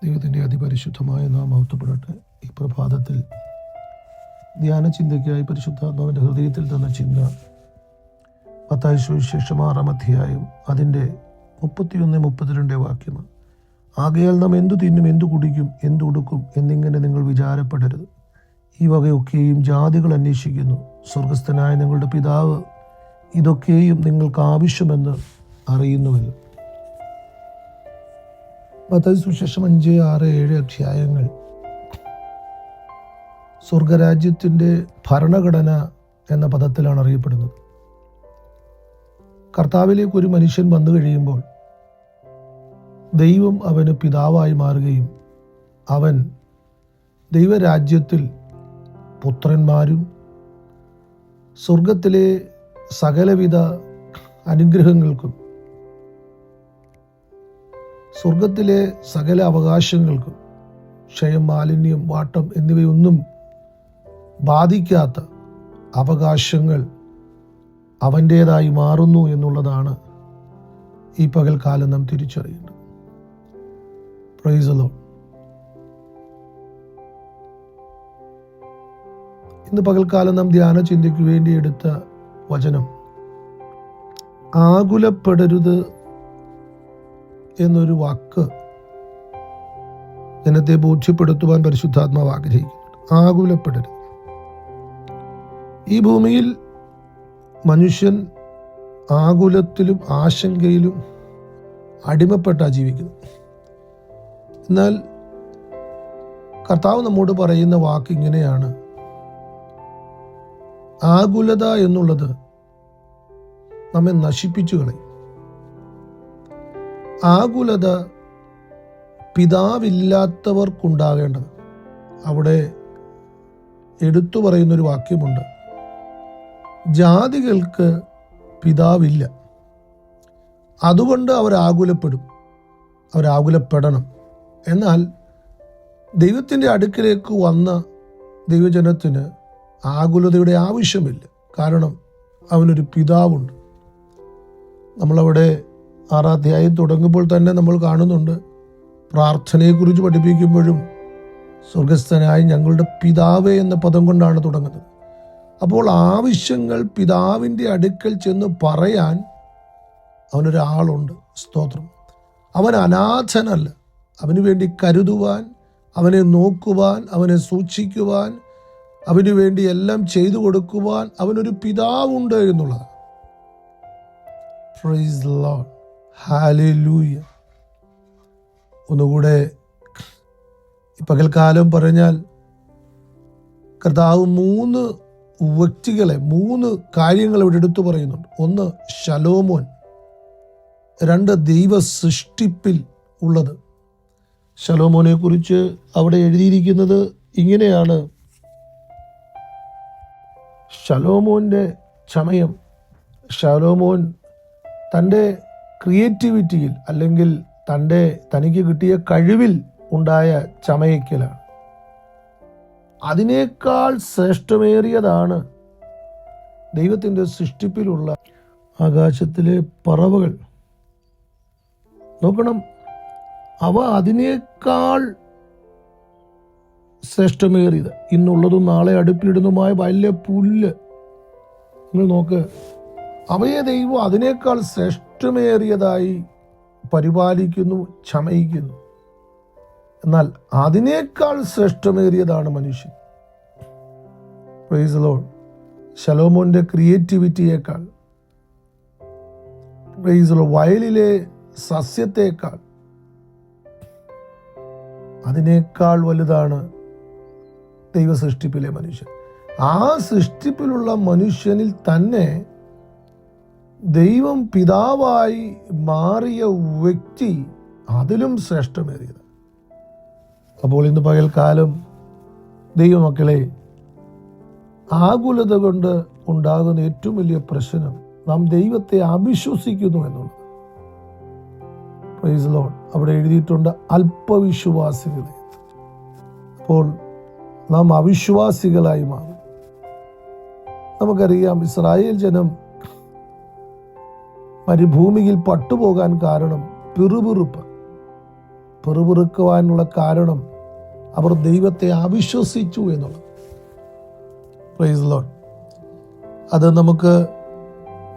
ദൈവത്തിൻ്റെ അതിപരിശുദ്ധമായ നാമം മഹത്വപ്പെടട്ടെ. ഈ പ്രഭാതത്തിൽ ധ്യാന ചിന്തയ്ക്കായി പരിശുദ്ധാത്മാവിൻ്റെ ഹൃദയത്തിൽ തന്ന ചിന്ത മത്തായി സുവിശേഷം 6-ാം അധ്യായം അതിൻ്റെ 31-32 വാക്യമാണ്. ആകയാൽ നാം എന്തു തിന്നും, എന്തു കുടിക്കും, എന്തുടുക്കും എന്നിങ്ങനെ നിങ്ങൾ വിചാരപ്പെടരുത്. ഈ വകയൊക്കെയും ജാതികൾ അന്വേഷിക്കുന്നു. സ്വർഗസ്ഥനായ നിങ്ങളുടെ പിതാവ് ഇതൊക്കെയും നിങ്ങൾക്ക് ആവശ്യമെന്ന് അറിയുന്നുവല്ലോ. മത്തായി സുവിശേഷം 5, 6, 7 അധ്യായങ്ങൾ സ്വർഗരാജ്യത്തിൻ്റെ ഭരണഘടന എന്ന പദത്തിലാണ് അറിയപ്പെടുന്നത്. കർത്താവിലേക്ക് ഒരു മനുഷ്യൻ വന്നു കഴിയുമ്പോൾ ദൈവം അവന് പിതാവായി മാറുകയും അവൻ ദൈവരാജ്യത്തിൽ പുത്രന്മാരും സ്വർഗത്തിലെ സകലവിധ അനുഗ്രഹങ്ങൾക്കും സ്വർഗത്തിലെ സകല അവകാശങ്ങൾക്കും ക്ഷയം, മാലിന്യം, വാട്ടം എന്നിവയൊന്നും ബാധിക്കാത്ത അവകാശങ്ങൾ അവൻ്റേതായി മാറുന്നു എന്നുള്ളതാണ് ഈ പകൽക്കാലം നാം തിരിച്ചറിയേണ്ടത്. Price the Lord. ഇന്ന് പകൽക്കാലം നാം ധ്യാന ചിന്തയ്ക്ക് വേണ്ടി എടുത്ത വചനം ആകുലപ്പെടരുത് എന്നൊരു വാക്ക് ജനത്തെ ബോധ്യപ്പെടുത്തുവാൻ പരിശുദ്ധാത്മാവ് ആഗ്രഹിക്കുന്നുണ്ട്. ആകുലപ്പെടരുത്. ഈ ഭൂമിയിൽ മനുഷ്യൻ ആകുലത്തിലും ആശങ്കയിലും അടിമപ്പെട്ടാണ് ജീവിക്കുന്നത്. എന്നാൽ കർത്താവ് നമ്മോട് പറയുന്ന വാക്ക് ഇങ്ങനെയാണ്: ആകുലത എന്നുള്ളത് നമ്മെ നശിപ്പിച്ചു കളയും. ആകുലത പിതാവില്ലാത്തവർക്കുണ്ടാകേണ്ടത്. അവിടെ എടുത്തു പറയുന്നൊരു വാക്യമുണ്ട്: ജാതികൾക്ക് പിതാവില്ല, അതുകൊണ്ട് അവരാകുലപ്പെടണം. എന്നാൽ ദൈവത്തിൻ്റെ അടുക്കിലേക്ക് വന്ന ദൈവജനത്തിന് ആകുലതയുടെ ആവശ്യമില്ല. കാരണം അവനൊരു പിതാവുണ്ട്. നമ്മളവിടെ 6-ാം അധ്യായം തുടങ്ങുമ്പോൾ തന്നെ നമ്മൾ കാണുന്നുണ്ട്, പ്രാർത്ഥനയെക്കുറിച്ച് പഠിപ്പിക്കുമ്പോഴും സ്വർഗസ്ഥനായ ഞങ്ങളുടെ പിതാവേ എന്ന പദം കൊണ്ടാണ് തുടങ്ങുന്നത്. അപ്പോൾ ആവശ്യങ്ങൾ പിതാവിൻ്റെ അടുക്കൽ ചെന്ന് പറയാൻ അവനൊരാളുണ്ട്. സ്തോത്രം. അവൻ അനാഥനല്ല. അവന് വേണ്ടി കരുതുവാൻ, അവനെ നോക്കുവാൻ, അവനെ സൂക്ഷിക്കുവാൻ, അവന് വേണ്ടി എല്ലാം ചെയ്തു കൊടുക്കുവാൻ അവനൊരു പിതാവുണ്ട് എന്നുള്ളത്. Price the Lord. ഹല്ലേലൂയ. ഒന്നുകൂടെ ഈ പകൽക്കാലം പറഞ്ഞാൽ കർത്താവ് 3 വ്യക്തികളെ, 3 കാര്യങ്ങൾ ഇവിടെ എടുത്തു പറയുന്നുണ്ട്. 1 ശലോമോൻ, 2 ദൈവ സൃഷ്ടിപ്പിൽ ഉള്ളത്. ശലോമോനെ കുറിച്ച് അവിടെ എഴുതിയിരിക്കുന്നത് ഇങ്ങനെയാണ്: ശലോമോൻ്റെ ചമയം. ശലോമോൻ തൻ്റെ ക്രിയേറ്റിവിറ്റിയിൽ അല്ലെങ്കിൽ തനിക്ക് കിട്ടിയ കഴിവിൽ ഉണ്ടായ ചമയക്കലാണ്. അതിനേക്കാൾ ശ്രേഷ്ഠമേറിയതാണ് ദൈവത്തിൻ്റെ സൃഷ്ടിപ്പിലുള്ള ആകാശത്തിലെ പറവകൾ. നോക്കണം, അവ അതിനേക്കാൾ ശ്രേഷ്ഠമേറിയത്, ഇന്നുള്ളതും നാളെ അടുപ്പിലിടുന്നതുമായ വലിയ പുല്ല്. നിങ്ങൾ നോക്ക്, അവയെ ദൈവം അതിനേക്കാൾ ശ്രേഷ്ഠമേറിയതായി പരിപാലിക്കുന്നു, ചമയിക്കുന്നു. എന്നാൽ അതിനേക്കാൾ ശ്രേഷ്ഠമേറിയതാണ് മനുഷ്യൻ. Price the Lord. ശലോമോന്റെ ക്രിയേറ്റിവിറ്റിയേക്കാൾ, പ്രൈസ് ദി ലോർഡ്, വയലിലെ സസ്യത്തേക്കാൾ അതിനേക്കാൾ വലുതാണ് ദൈവ സൃഷ്ടിപ്പിലെ മനുഷ്യൻ. ആ സൃഷ്ടിപ്പിലുള്ള മനുഷ്യനിൽ തന്നെ ദൈവം പിതാവായി മാറിയ വ്യക്തി അതിലും ശ്രേഷ്ഠമേറിയത്. അപ്പോൾ ഇന്ന് പകൽക്കാലം ദൈവമക്കളെ, ആകുലത കൊണ്ട് ഉണ്ടാകുന്ന ഏറ്റവും വലിയ പ്രശ്നം നാം ദൈവത്തെ അവിശ്വസിക്കുന്നു എന്നുള്ളത്. Price the Lord. അവിടെ എഴുതിയിട്ടുണ്ട് അല്പവിശ്വാസികളെ. അപ്പോൾ നാം അവിശ്വാസികളായി മാറും. നമുക്കറിയാം, ഇസ്രായേൽ ജനം മരുഭൂമിയിൽ പട്ടുപോകാൻ കാരണം പിറുപിറുപ്പ്. പെറുപിറുക്കുവാനുള്ള കാരണം അവർ ദൈവത്തെ അവിശ്വസിച്ചു എന്നുള്ളത്. Price the Lord. അത് നമുക്ക്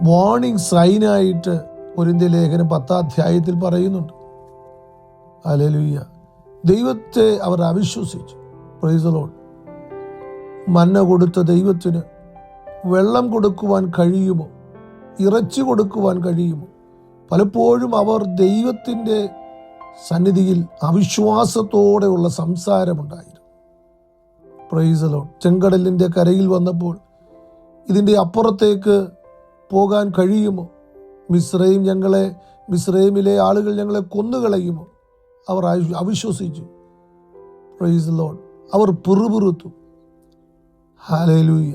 വാർണിംഗ് സൈനായിട്ട് കൊരിന്ത്യർ ലേഖനം 10-ാം അധ്യായത്തിൽ പറയുന്നുണ്ട്. ഹല്ലേലൂയ. ദൈവത്തെ അവർ അവിശ്വസിച്ചു. Praise the Lord. മന്ന കൊടുത്ത ദൈവത്തിന് വെള്ളം കൊടുക്കുവാൻ കഴിയുമോ? ഇറച്ചി കൊടുക്കുവാൻ കഴിയുമോ? പലപ്പോഴും അവർ ദൈവത്തിൻ്റെ സന്നിധിയിൽ അവിശ്വാസത്തോടെയുള്ള സംസാരമുണ്ടായിരുന്നു. Praise the Lord. ചെങ്കടലിൻ്റെ കരയിൽ വന്നപ്പോൾ ഇതിൻ്റെ അപ്പുറത്തേക്ക് പോകാൻ കഴിയുമോ? മിസ്രൈമിലെ ആളുകൾ ഞങ്ങളെ കൊന്നുകളയുമോ? അവർ അവിശ്വസിച്ചു. Praise the Lord. അവർ പിറുപിറുത്തു. ഹല്ലേലൂയ.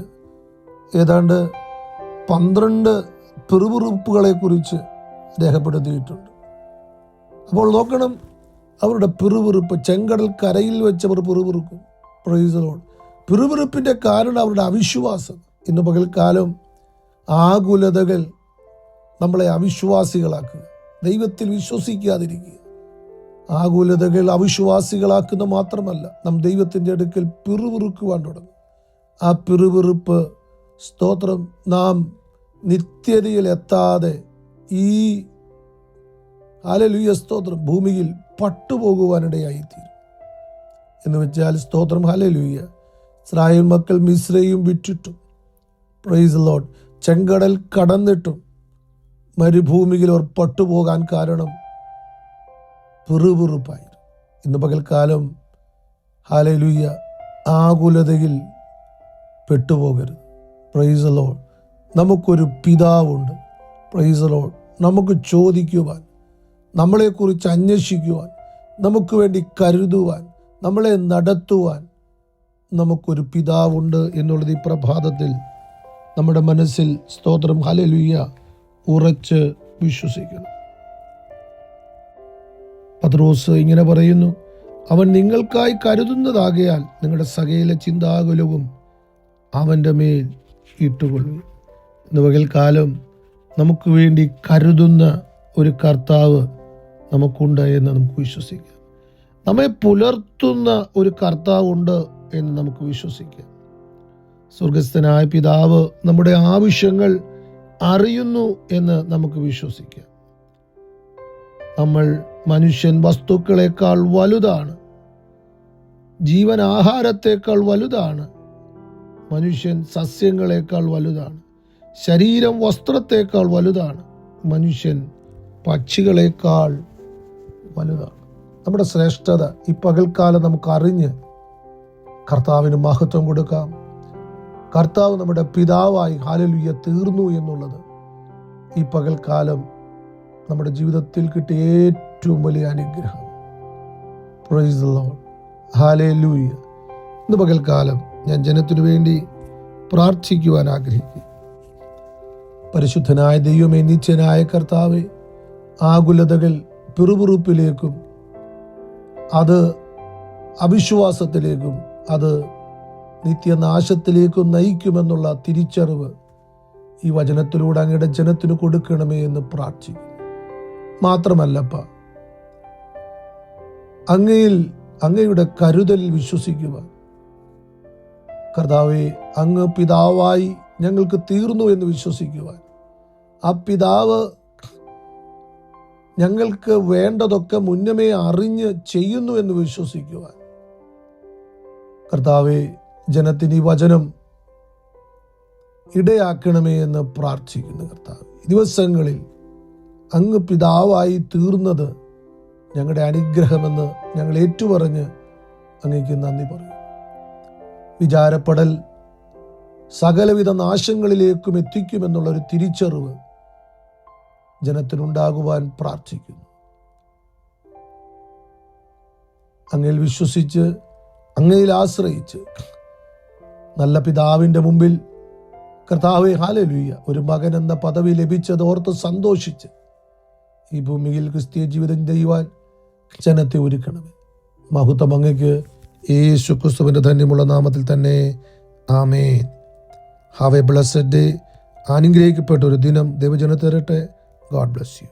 ഏതാണ്ട് 12 പിറുപിറുപ്പുകളെ കുറിച്ച് രേഖപ്പെടുത്തിയിട്ടുണ്ട്. അപ്പോൾ നോക്കണം, അവരുടെ പിറുപിറുപ്പ് ചെങ്കടൽ കരയിൽ വെച്ചവർ പിറുപിറുക്കും. Praise the Lord. പിറുപിറുപ്പിൻ്റെ കാരണം അവരുടെ അവിശ്വാസം. ഇന്ന് പകൽക്കാലം ആകുലതകൾ നമ്മളെ അവിശ്വാസികളാക്കുക, ദൈവത്തിൽ വിശ്വസിക്കാതിരിക്കുക. ആകുലതകൾ അവിശ്വാസികളാക്കുന്ന മാത്രമല്ല, നാം ദൈവത്തിൻ്റെ അടുക്കൽ പിറുപിറുക്കുവാൻ തുടങ്ങും. ആ പിറുപിറുപ്പ് സ്തോത്രം നാം നിത്യതയിൽ എത്താതെ ഈ ഹല്ലേലൂയ സ്തോത്രം ഭൂമിയിൽ പട്ടുപോകുവാനിടയായിത്തീരും. എന്ന് വെച്ചാൽ സ്തോത്രം ഹല്ലേലൂയ, ഇസ്രായേൽ മക്കൾ മിസ്രയും വിറ്റിട്ടും, പ്രൈസ് ദി ലോർഡ്, ചെങ്കടൽ കടന്നിട്ടും മരുഭൂമിയിൽ അവർ പട്ടുപോകാൻ കാരണം പിറുപിറുപ്പായിരുന്നു. ഇന്ന് പകൽക്കാലം ഹല്ലേലൂയ ആകുലതയിൽ പെട്ടുപോകരുത്. Praise the Lord. നമുക്കൊരു പിതാവുണ്ട്. Price the Lord. നമുക്ക് ചോദിക്കുവാൻ, നമ്മളെക്കുറിച്ച് അന്വേഷിക്കുവാൻ, നമുക്ക് വേണ്ടി കരുതുവാൻ, നമ്മളെ നടത്തുവാൻ നമുക്കൊരു പിതാവുണ്ട് എന്നുള്ളത് ഈ പ്രഭാതത്തിൽ നമ്മുടെ മനസ്സിൽ സ്തോത്രം ഹല്ലേലൂയ ഉറച്ച് വിശ്വസിക്കണം. പത്രോസ് ഇങ്ങനെ പറയുന്നു, അവൻ നിങ്ങൾക്കായി കരുതുന്നതാകയാൽ നിങ്ങളുടെ സകല ചിന്താകുലവും അവൻ്റെ മേൽ ഇട്ടുകൊള്ളുക. ഇന്ന് പകൽക്കാലം നമുക്ക് വേണ്ടി കരുതുന്ന ഒരു കർത്താവ് നമുക്കുണ്ട് എന്ന് നമുക്ക് വിശ്വസിക്കാം. നമ്മെ പുലർത്തുന്ന ഒരു കർത്താവുണ്ട് എന്ന് നമുക്ക് വിശ്വസിക്കാം. സ്വർഗസ്ഥനായ പിതാവ് നമ്മുടെ ആവശ്യങ്ങൾ അറിയുന്നു എന്ന് നമുക്ക് വിശ്വസിക്കാം. മനുഷ്യൻ വസ്തുക്കളെക്കാൾ വലുതാണ്, ജീവൻ ആഹാരത്തെക്കാൾ വലുതാണ്, മനുഷ്യൻ സസ്യങ്ങളെക്കാൾ വലുതാണ്, ശരീരം വസ്ത്രത്തെക്കാൾ വലുതാണ്, മനുഷ്യൻ പക്ഷികളെക്കാൾ വലുതാണ്. നമ്മുടെ ശ്രേഷ്ഠത ഈ പകൽക്കാലം നമുക്ക് അറിഞ്ഞ് കർത്താവിന് മഹത്വം കൊടുക്കാം. കർത്താവ് നമ്മുടെ പിതാവായി ഹല്ലേലൂയ തീർന്നു എന്നുള്ളത് ഈ പകൽക്കാലം നമ്മുടെ ജീവിതത്തിൽ കിട്ടിയ ഏറ്റവും വലിയ അനുഗ്രഹം. Price the Lord. ഹല്ലേലൂയ. ഇന്ന് പകൽക്കാലം ഞാൻ ജനത്തിനു വേണ്ടി പ്രാർത്ഥിക്കുവാൻ ആഗ്രഹിക്കുന്നു. പരിശുദ്ധനായ ദൈവമേ, നിത്യനായ കർത്താവേ, ആകുലതകൾ പിറുപിറുപ്പിലേക്കും അത് അവിശ്വാസത്തിലേക്കും അത് നിത്യനാശത്തിലേക്കും നയിക്കുമെന്നുള്ള തിരിച്ചറിവ് ഈ വചനത്തിലൂടെ അങ്ങയുടെ ജനത്തിന് കൊടുക്കണമേ എന്ന് പ്രാർത്ഥിക്കുന്നു. മാത്രമല്ലപ്പ, അങ്ങയുടെ കരുതലിൽ വിശ്വസിക്കുവാൻ കർത്താവേ, അങ്ങ് പിതാവായി ഞങ്ങൾക്ക് തീർന്നു എന്ന് വിശ്വസിക്കുവാൻ, ആ പിതാവ് ഞങ്ങൾക്ക് വേണ്ടതൊക്കെ മുന്നമേ അറിഞ്ഞ് ചെയ്യുന്നു എന്ന് വിശ്വസിക്കുവാൻ കർത്താവേ, ജനത്തിന് ഈ വചനം ഇടയാക്കണമേ എന്ന് പ്രാർത്ഥിക്കുന്നു. കർത്താവ്, ഈ ദിവസങ്ങളിൽ അങ്ങ് പിതാവായി തീർന്നത് ഞങ്ങളുടെ അനുഗ്രഹമെന്ന് ഞങ്ങൾ ഏറ്റുപറഞ്ഞ് അങ്ങേക്ക് നന്ദി പറയും. വിചാരപ്പെടൽ സകലവിധ നാശങ്ങളിലേക്കും എത്തിക്കുമെന്നുള്ളൊരു തിരിച്ചറിവ് ജനത്തിനുണ്ടാകുവാൻ പ്രാർത്ഥിക്കുന്നു. അങ്ങയിൽ വിശ്വസിച്ച് അങ്ങയിൽ ആശ്രയിച്ച് നല്ല പിതാവിൻ്റെ മുമ്പിൽ കർത്താവേ ഹല്ലേലൂയ ഒരു മകൻ എന്ന പദവി ലഭിച്ചത് ഓർത്ത് സന്തോഷിച്ച് ഈ ഭൂമിയിൽ ക്രിസ്തീയ ജീവിതം ചെയ്യുവാൻ ജനത്തെ ഒരുക്കണമേ. മഹത്വം അങ്ങയ്ക്ക് യേശു ക്രിസ്തുവിൻ്റെ ധന്യമുള്ള നാമത്തിൽ തന്നെ. Amen. Have a blessed day. അനുഗ്രഹിക്കപ്പെട്ട ഒരു ദിനം ദൈവജനത്തെ തരട്ടെ. God bless U.